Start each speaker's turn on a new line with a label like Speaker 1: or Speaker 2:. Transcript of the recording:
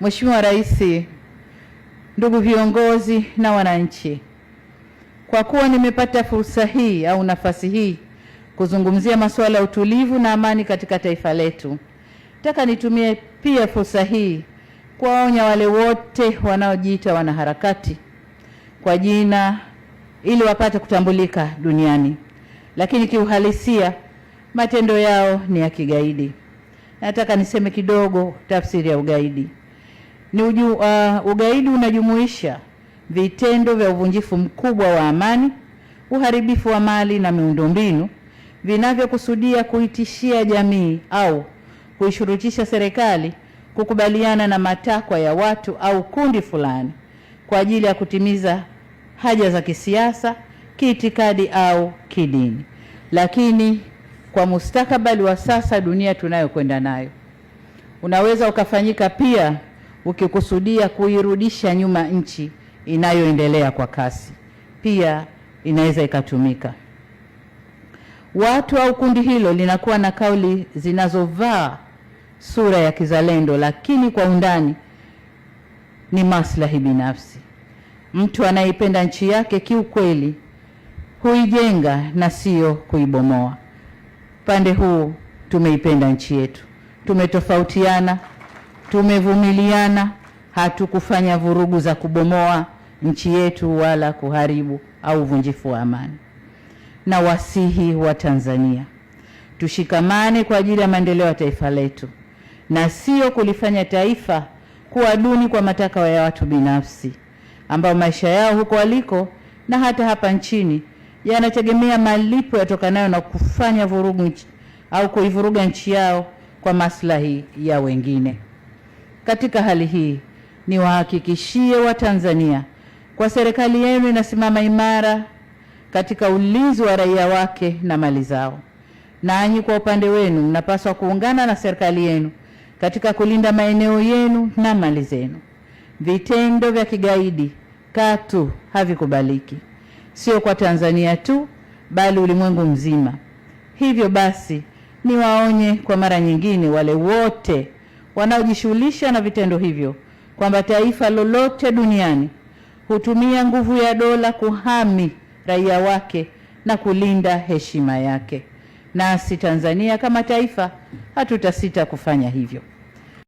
Speaker 1: Mheshimiwa Rais, ndugu viongozi na wananchi, kwa kuwa nimepata fursa hii au nafasi hii kuzungumzia masuala ya utulivu na amani katika taifa letu, nataka nitumie pia fursa hii kuwaonya wale wote wanaojiita wanaharakati kwa jina ili wapate kutambulika duniani, lakini kiuhalisia matendo yao ni ya kigaidi. Nataka niseme kidogo tafsiri ya ugaidi. Ugaidi unajumuisha vitendo vya uvunjifu mkubwa wa amani, uharibifu wa mali na miundombinu vinavyokusudia kuitishia jamii au kuishurutisha serikali kukubaliana na matakwa ya watu au kundi fulani kwa ajili ya kutimiza haja za kisiasa, kiitikadi au kidini. Lakini kwa mustakabali wa sasa, dunia tunayokwenda nayo, unaweza ukafanyika pia ukikusudia kuirudisha nyuma nchi inayoendelea kwa kasi. Pia inaweza ikatumika. Watu au kundi hilo linakuwa na kauli zinazovaa sura ya kizalendo, lakini kwa undani ni maslahi binafsi. Mtu anayeipenda nchi yake kiukweli huijenga na sio kuibomoa. Pande huu tumeipenda nchi yetu, tumetofautiana, tumevumiliana, hatukufanya vurugu za kubomoa nchi yetu wala kuharibu au uvunjifu wa amani. Na wasihi wa Tanzania, tushikamane kwa ajili ya maendeleo ya taifa letu na sio kulifanya taifa kuwa duni kwa matakwa ya watu binafsi ambao maisha yao huko waliko na hata hapa nchini yanategemea malipo yatokanayo na kufanya vurugu au kuivuruga nchi yao kwa maslahi ya wengine. Katika hali hii, niwahakikishie Watanzania kwa serikali yenu inasimama imara katika ulinzi wa raia wake na mali zao. Nanyi kwa upande wenu mnapaswa kuungana na serikali yenu katika kulinda maeneo yenu na mali zenu. Vitendo vya kigaidi katu havikubaliki, sio kwa Tanzania tu bali ulimwengu mzima. Hivyo basi, niwaonye kwa mara nyingine wale wote wanaojishughulisha na vitendo hivyo kwamba taifa lolote duniani hutumia nguvu ya dola kuhami raia wake na kulinda heshima yake. Nasi Tanzania kama taifa hatutasita kufanya hivyo.